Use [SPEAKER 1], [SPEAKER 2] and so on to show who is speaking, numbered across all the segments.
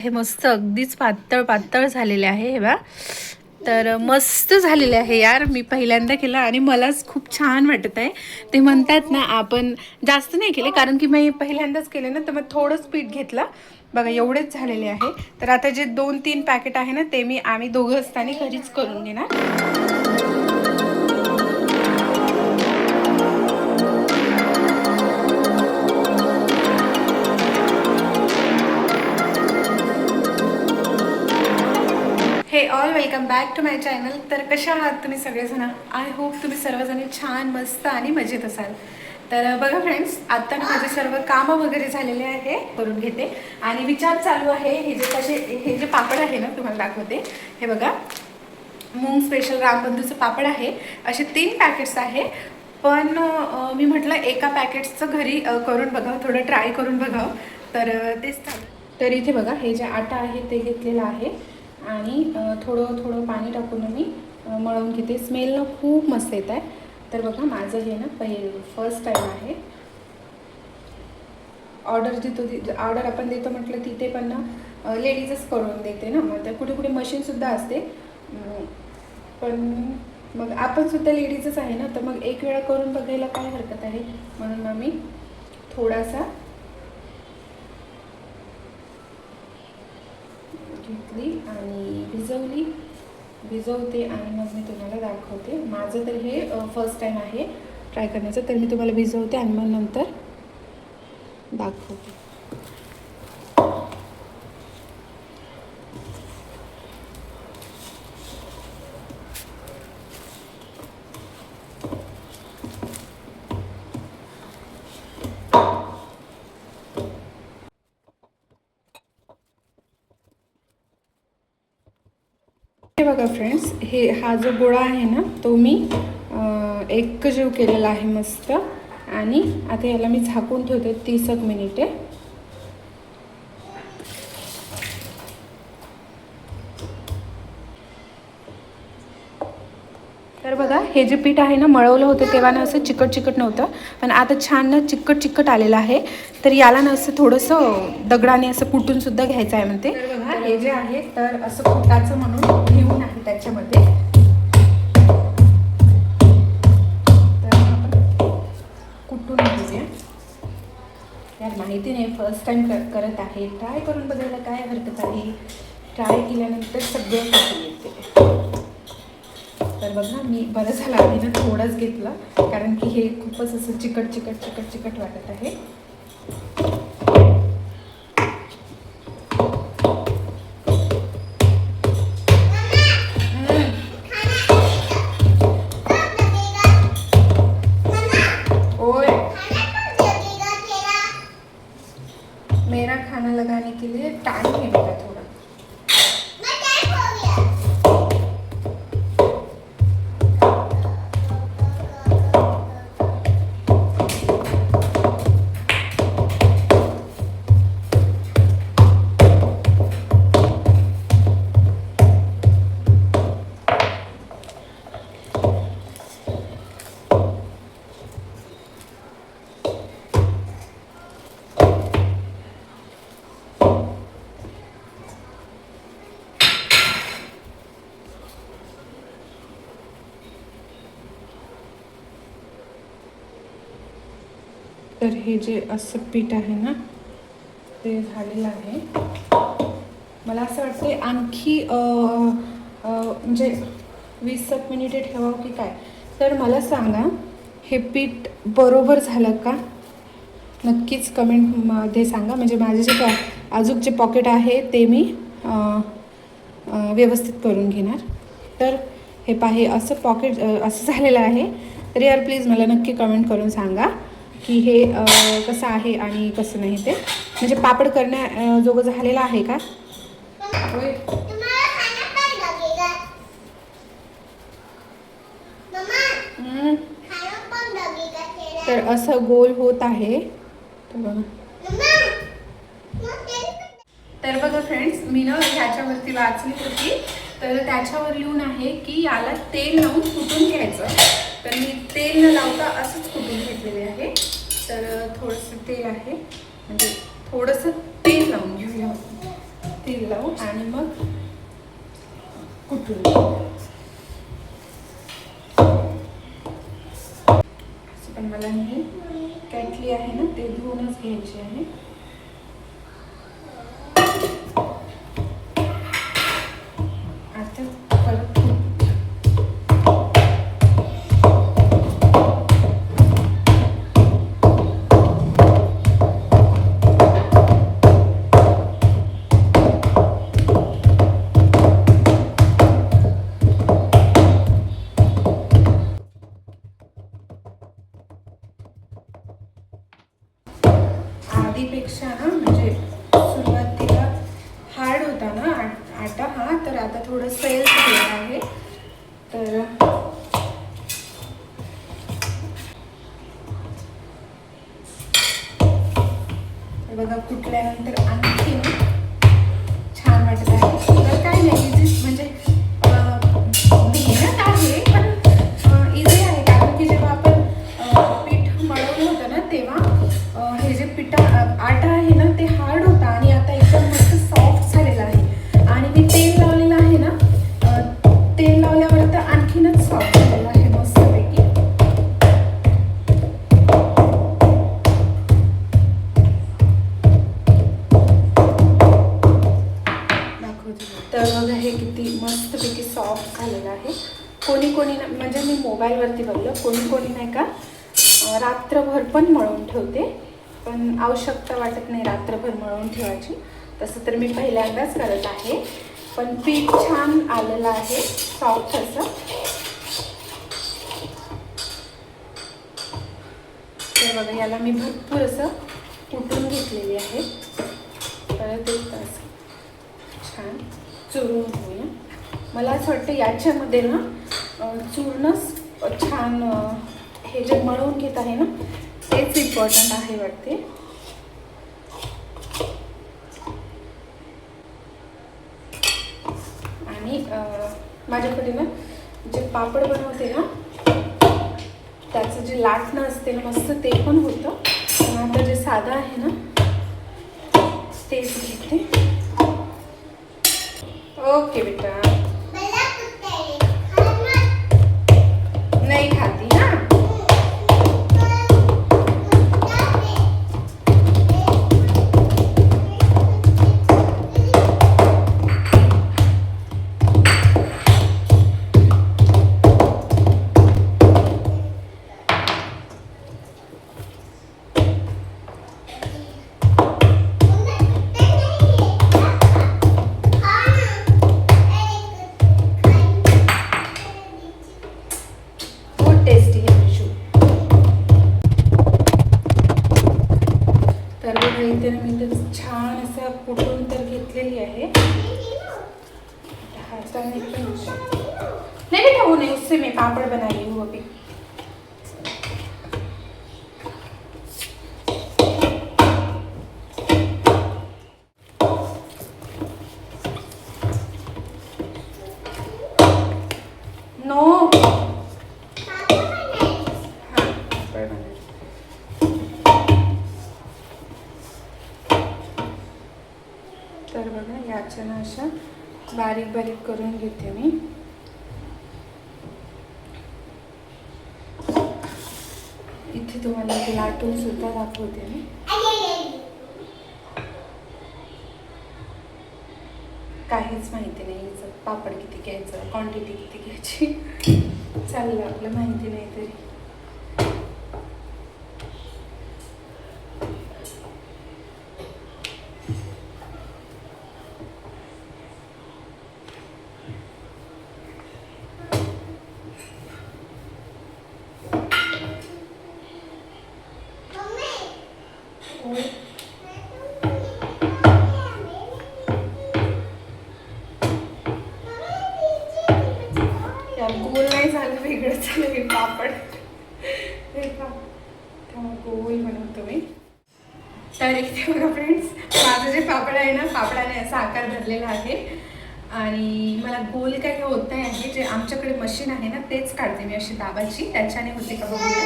[SPEAKER 1] हे मस्त अगदीच पातळ पातळ झालेले आहे हे बा. तर मस्त झालेले आहे यार. मी पहिल्यांदा केलं आणि मलाच खूप छान वाटत आहे. ते म्हणतात ना आपण जास्त नाही केले कारण की मी पहिल्यांदाच केले ना, तर मग थोडंच पीठ घेतलं. बघा एवढेच झालेले आहे. तर आता जे 2-3 पॅकेट आहे ना ते आम्ही दोघं असताना घरीच करून घेणार. Hey all welcome back to my channel. तर कशा आहात तुम्ही सगळेजण? आय होप तुम्ही सर्वजणी छान मस्त आणि मजेत असाल. तर बघा फ्रेंड्स, आता माझे सर्व कामं वगैरे झालेले आहे, करून घेते आणि विचार चालू आहे. हे जे पापड आहे ना तुम्हाला दाखवते. हे बघा, मूंग स्पेशल रामबंधूचं पापड आहे. असे 3 पॅकेट्स आहे. पण मी म्हटलं एका पॅकेट्सचं घरी करून बघावं, थोडं ट्राय करून बघावं. तर तेच चालू. तर इथे बघा, हे जे आटा आहे ते घेतलेलं आहे आणि थोडं थोडं पाणी टाकून मी मळून घेते. स्मेल ना खूप मस्त येत आहे. तर बघा, माझं हे ना फर्स्ट टाईम आहे. ऑर्डर आपण देतो म्हटलं तिथे पण ना लेडीजच करून देते ना. मग तर कुठे कुठे मशीनसुद्धा असते, पण मग आपण सुद्धा लेडीजच आहे ना, तर मग एक वेळा करून बघायला काय हरकत आहे. म्हणून मग मी थोडासा घेतली आणि भिजवते आणि मग मी तुम्हाला दाखवते. माझं तर हे फर्स्ट टाईम आहे ट्राय करण्याचं, तर मी तुम्हाला भिजवते आणि मग नंतर दाखवते. हे बघा फ्रेंड्स, हा जो गोळा आहे ना तो मी एकजीव केलेला आहे मस्त. आणि आता याला मी झाकून ठेवते 30 मिनिटे. तर बघा, हे जे पीठ आहे ना मळवलं होतं तेव्हा ना असं चिकट नव्हतं, पण आता छान ना चिकट आलेलं आहे. तर याला ना असं थोडंसं दगडाने असं कुटून सुद्धा घ्यायचं आहे म्हणते. तर बघा, हे जे आहे तर असं कुटाचं म्हणून घेऊन आहे त्याच्यामध्ये. तर आपण कुटून घेऊया. यार माहिती नाही, फर्स्ट टाइम करत आहे. ट्राय करून बघायला काय हरकत आहे. ट्राय केल्यानंतर सगळं कसं येते. तर बघा, मी बरं झालं आधी ना थोडंच घेतलं, कारण की हे खूपच असं चिकट वाटत आहे. मेरा खाना लगाने के लिए टाइम है बेटा थोड़ा. तर हे जे असं पीठ आहे ना ते झालेलं आहे. मला असं वाटते आणखी म्हणजे 20 मिनिटे ठेवावं की काय. तर मला सांगा, हे पीठ बरोबर झालं का नक्कीच कमेंटमध्ये सांगा. म्हणजे माझे जे अजून जे पॉकेट आहे ते मी व्यवस्थित करून घेणार. तर हे पाहे असं पॉकेट असं झालेलं आहे. तर यार प्लीज मला नक्की कमेंट करून सांगा की हे कसं आहे आणि कसं नाही ते. म्हणजे पापड करण्याजोगं झालेलं आहे का. तर असं गोल होत आहे. तर बघा फ्रेंड्स, मी ना ह्याच्यावरती वाचली होती, तर त्याच्यावर लिहून आहे की याला तेल लावून कुटून घ्यायचं. तर मी तेल न लावता असंच कुटून घेतलेले आहे. तर थोडंसं तेल आहे, म्हणजे थोडंसं तेल लावून घेऊया. तेल लावू आणि मग कुटून घेऊ. पण मला ही कॅटली आहे ना ते धुवूनच घ्यायची आहे. आता परत आधीपेक्षा ना म्हणजे सुरुवातीला हार्ड होता ना आटा हा, तर आता थोडं सैल झालेलं आहे. तर बघा कुटल्यानंतर आणखी छान वाटत आहे. तर काय नाही इझी म्हणजे मेहनत आहे पण इझी आहे, कारण की जेव्हा आपण पीठ मळवलं होतं ना तेव्हा हे जे आटा आहे ना ते हार्ड होता आणि आता एकदम मस्त सॉफ्ट झालेला आहे. आणि मी तेल लावलेलं आहे ना, तेल लावल्यावर तर आणखीनच सॉफ्ट झालेलं आहे मस्तपैकी. तर बघा हे किती मस्तपैकी सॉफ्ट झालेलं आहे. कोणी कोणी म्हणजे मी मोबाईलवरती बघलं, कोणी कोणी नाही का रात्रभर पण मळून ठेवते, पण आवश्यकता वाटत नाही रात्रभर मळून ठेवायची. तसं तर मी पहिल्यांदाच करत आहे. पण पीठ छान आलेलं आहे, सॉफ्ट असं. तर बघा याला मी भरपूर असं कुटून घेतलेली आहे. परत एक तास छान चुरून घेऊया. मला असं वाटतं याच्यामध्ये ना चूर्णच छान हे जे मळून घेत आहे ना तेच इम्पॉर्टंट आहे वाटते. आणि माझ्याकडे ना जे पापड बनवते ना त्याचं जे लाटणं असते ना मस्त ते पण होतं. पण आता जे साधं आहे ना तेच घेते. ओके बेटा, नाही खाती ना. इथे मी तर छान असं कुटून तर घेतलेली आहे. हाताने पण नहीं बेटा वो नहीं, उससे मैं पापड़ बना रही हूँ अभी. नो तर बघा याच्या अशा बारीक बारीक करून घेते मी. इथे तुम्हाला ते लाटून सुद्धा दाखवते मी. काहीच माहिती नाही याचं पापड किती घ्यायचं, क्वांटिटी किती घ्यायची चाललं आपलं माहिती नाही तरी. गोल नाही झालं, वेगळं झालं हे पापड. हे का गोल बनवतो मी. तर इथे बघा फ्रेंड्स, माझं जे पापड आहे ना पापडाने असा आकार धरलेला आहे आणि मला गोल काही होत नाही आहे. जे आमच्याकडे मशीन आहे ना तेच काढते मी अशी दाबाची, त्याच्याने होते का बघूया.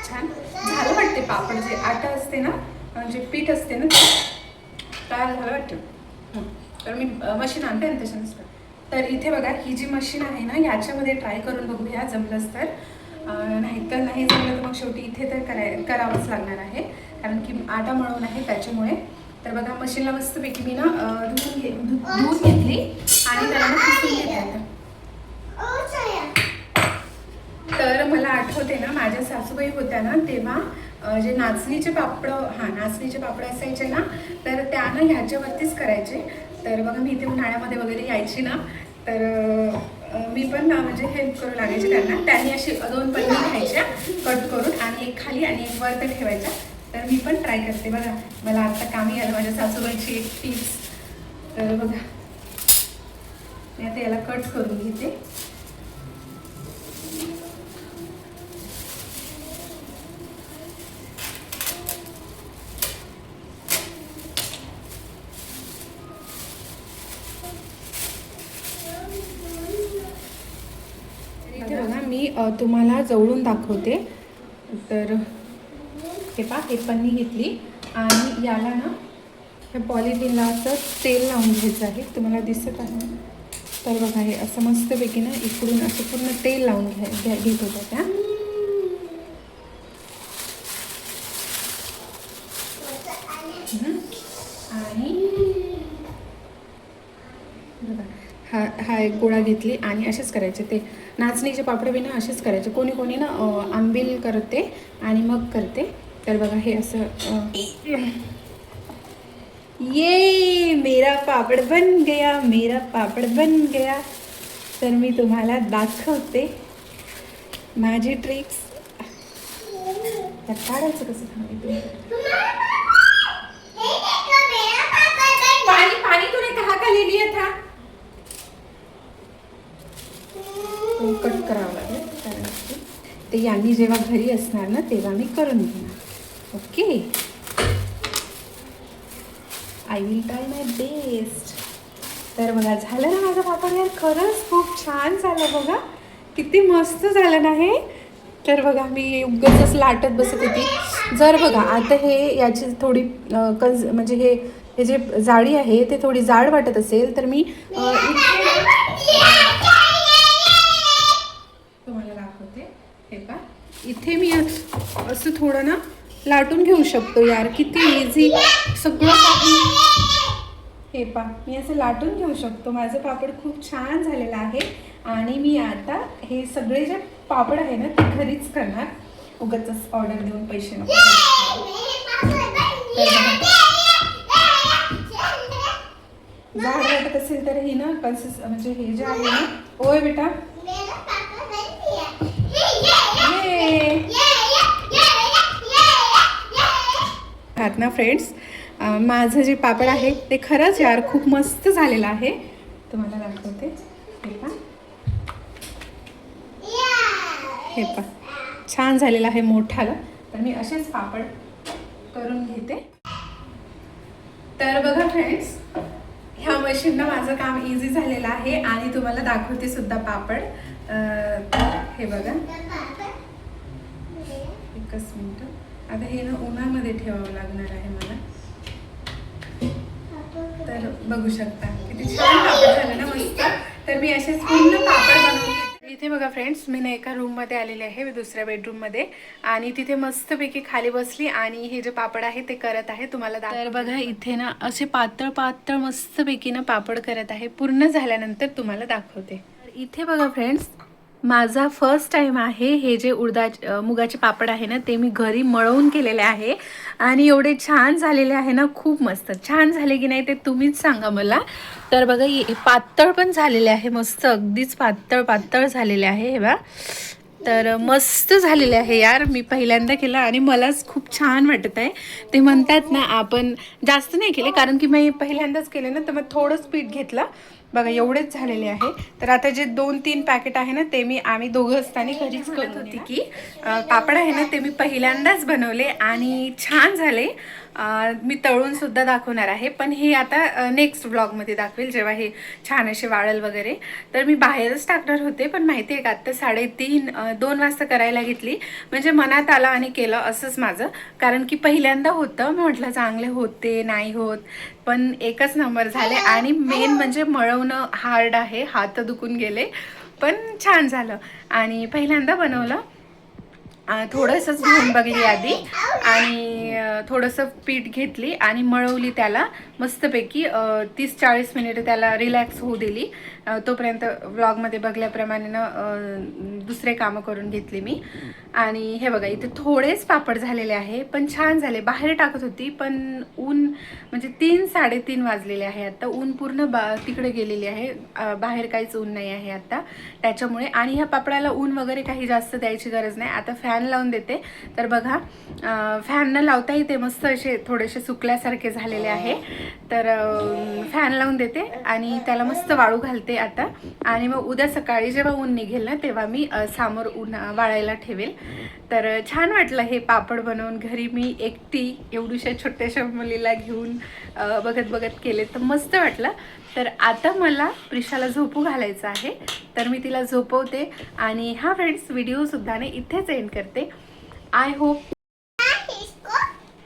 [SPEAKER 1] छान झालं वाटते पापड. जे आटा असते ना जे पीठ असते ना ते तयार झालं वाटतं. तर मी मशीन आणते आणि त्याच्यानुसार. तर इथे बघा ही जी मशीन आहे ना याच्यामध्ये ट्राय करून बघूया जमलंच तर, नाहीतर नाही जमलं तर मग शेवटी इथे तर करावंच लागणार आहे, कारण की आटा मळून आहे त्याच्यामुळे. तर बघा मशीनला मस्तपैकी मी ना धुवून घेतली आणि त्याला पुसून घेतलं. तर मला आठवते ना माझ्या सासूबाई होत्या ना तेव्हा जे नाचणीचे पापड असायचे ना, तर त्यानं ह्याच्यावरतीच करायचे. तर बघा मी इथे उन्हाळ्यामध्ये वगैरे यायची ना, तर मी पण म्हणजे हेल्प करू लागायचे त्यांना. त्यांनी अशी 2 पन्नी घ्यायच्या कट करून आणि एक खाली आणि एक वर तर ठेवायच्या. तर मी पण ट्राय करते बघा, मला आता कामी आलं माझ्या सासूबाईची एक टिप्स. तर बघा मी आता याला कट करून घेते. इथे बघा मी तुम्हाला जवळून दाखवते. तर हे पहा, हे पन्नी घेतली आणि याला ना हे पॉलिथिनला असं तेल लावून घ्यायचं आहे. तुम्हाला दिसत आहे. तर बघा हे असं मस्तपैकी ना इकडून असं पूर्ण तेल लावून घेत होत्या त्या. आणि हा एक गोळा घेतली आणि असेच करायचे. ते नाचणीचे पापड बी ना असेच करायचे. कोणी कोणी ना आंबील करते आणि मग करते. तर बघा हे असं ये मेरा पापड़ बन गया, मेरा पापड़ बन गया. तर मी तुम्हाला दाखवते माझी ट्रिक्स. काढायचं कसं पानी पानी तूने कहाँ का ले लिया था. कट करावं लागेल कारण ते यांनी जेव्हा घरी असणार ना तेव्हा मी करून घेणार. Okay, I will try my best. तर बघा झालं ना माझं पापड. यार खरंच खूप छान झालं बघा, किती मस्त झालं ना हे. तर बघा मी उगाचच लाटत बसत होती. जर बघा आता हे याची थोडी म्हणजे हे जे जाडी आहे ते थोडी जाड वाटत असेल तर मी तुम्हाला दाखवते. हे पहा इथे मी असं थोडं ना लाटून घेऊ शकतो. यार किती इझी सगळं काही. हे पहा मी असं लाटून घेऊ शकतो. माझं पापड खूप छान झालेलं आहे आणि मी आता हे सगळे जे पापड आहे ना ते घरीच करणार. उगाचच ऑर्डर देऊन पैसे नको. जाड वाटत असेल तर ही ना म्हणजे हे जे आहे ना. होय बेटा, आहात ना फ्रेंड्स. माझं जे पापड आहे ते खरंच यार खूप मस्त झालेलं आहे. तुम्हाला दाखवते. हे पहा छान झालेलं आहे मोठाला. तर मी असेच पापड करून घेते. तर बघा फ्रेंड्स, ह्या मशीननं माझं काम इझी झालेलं आहे आणि तुम्हाला दाखवते सुद्धा पापड. हे बघा, एकच मिनिट. आता हे ना उन्हामध्ये ठेवावं लागणार आहे मला. तर बघू शकता किती छान पापड झालं ना मस्त. तर मी असेच पूर्ण पापड बनवून घेते. इथे बघा फ्रेंड्स, मी ना एका रूममध्ये आलेले आहे, दुसऱ्या बेडरूममध्ये. आणि तिथे मस्तपैकी खाली बसली आणि हे जे पापड आहे ते करत आहे. तुम्हाला तर बघा इथे ना असे पातळ पातळ मस्तपैकी ना पापड करत आहे. पूर्ण झाल्यानंतर तुम्हाला दाखवते. इथे बघा फ्रेंड्स, माझा फर्स्ट टाइम आहे हे जे मुगाचे पापड आहे ना ते मी घरी मळवून केलेले आहे आणि एवढे छान झालेले आहे ना. खूप मस्त छान झाले की नाही ते तुम्हीच सांगा मला. तर बघा हे पातळ पण झालेले आहे, मस्त अगदीच पातळ पातळ झालेले आहे. हे बघा, तर मस्त झालेले आहे यार. मी पहिल्यांदा केलं आणि मलाच खूप छान वाटत आहे. ते म्हणतात ना आपण जास्त नाही केले कारण की मी पहिल्यांदाच केले ना, तर मग थोडंच पीठ घेतलं. बघा एवढेच झालेले आहे. तर आता जे 2-3 पॅकेट आहे ना ते आम्ही दोघं असताना घरीच करत होती की पापड आहे ना ते मी पहिल्यांदाच बनवले आणि छान झाले. मी तळून सुद्धा दाखवणार आहे, पण हे आता नेक्स्ट ब्लॉगमध्ये दाखवेल जेव्हा हे छान असे वाळल वगैरे. तर मी बाहेरच टाकणार होते, पण माहिती आहे का आत्ता 2:30 वाजता करायला घेतली. म्हणजे मनात आलं आणि केलं असंच माझं. कारण की पहिल्यांदा होतं, मी म्हटलं चांगले होते नाही होत. पण एकच नंबर झाले. आणि मेन म्हणजे मळवणं हार्ड आहे, हात दुखून गेले, पण छान झालं. आणि पहिल्यांदा बनवलं, थोडंसंच घेऊन बघली आधी, आणि थोडंसं पीठ घेतली आणि मळवली त्याला मस्तपैकी. 30-40 मिनिटं त्याला रिलॅक्स होऊ दिली. तोपर्यंत व्लॉगमध्ये बघल्याप्रमाणे दुसरे कामं करून घेतली मी. आणि हे बघा, इथे थोडेच पापड झालेले आहे, पण छान झाले. बाहेर टाकत होती, पण ऊन म्हणजे 3-3:30 वाजलेले आहे आता. ऊन पूर्ण तिकडे गेलेली आहे, बाहेर काहीच ऊन नाही आहे आता त्याच्यामुळे. आणि ह्या पापडाला ऊन वगैरे काही जास्त द्यायची गरज नाही. आता फॅन लावून देते, तर बघा फॅन न लावता इथे मस्त असे थोडेसे सुकल्यासारखे झालेले आहे. तर फॅन लावून देते आणि त्याला मस्त वाळू घालते आता. आणि मग उद्या सकाळी जेव्हा ऊन निघेल ना, तेव्हा मी समोर ऊन वाळायला ठेवेल. तर छान वाटलं हे पापड बनवून. घरी मी एकटी एवढ्याशा छोट्याशा मुलीला घेऊन बघत बघत केले, तर मस्त वाटलं. तर आता मला प्रिशाला झोपू घालायचं आहे, तर मी तिला झोपवते. आणि हा फ्रेंड्स, व्हिडिओसुद्धा इथेच एंड करते. आय होप,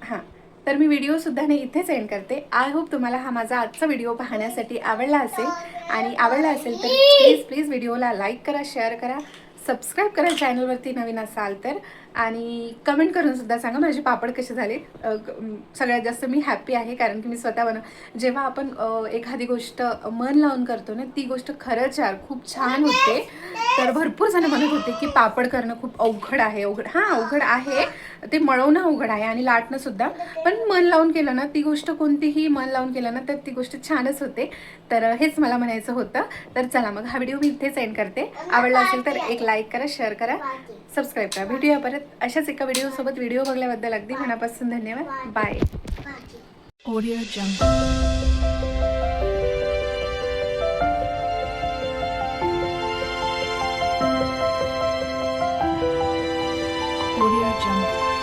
[SPEAKER 1] हां, तर मी व्हिडिओसुद्धा इथेच एंड करते. आय होप तुम्हाला हा माझा आजचा व्हिडिओ पाहण्यासाठी आवडला असेल. आणि आवडला असेल तर प्लीज प्लीज व्हिडिओला लाईक करा, शेअर करा, सबस्क्राईब करा चॅनलवरती नवीन असाल तर. आणि कमेंट करून सुद्धा सांगा माझे पापड कसे झाले. सगळ्यात जास्त मी हॅप्पी आहे, कारण की मी स्वतः जेव्हा आपण एखादी गोष्ट मन लावून करतो ना, ती गोष्ट खरंच यार खूप छान होते. तर भरपूर जण म्हणत होते की पापड करणं खूप अवघड आहे. अवघड आहे, ते मळवणं अवघड आहे आणि लाटणं सुद्धा. पण मन लावून केलं ना, ती गोष्ट कोणतीही मन लावून केलं ना, तर ती गोष्ट छानच होते. तर हेच मला म्हणायचं होतं. तर चला मग हा व्हिडिओ मी इथेच एंड करते. आवडला असेल तर एक लाईक करा, शेअर करा, सबस्क्राईब करा. भेटूया परत अशाच एका व्हिडिओसोबत. व्हिडिओ बघल्याबद्दल अगदी मनापासून धन्यवाद. बाय. ऑडिओ जंगल. ऑडिओ जंगल.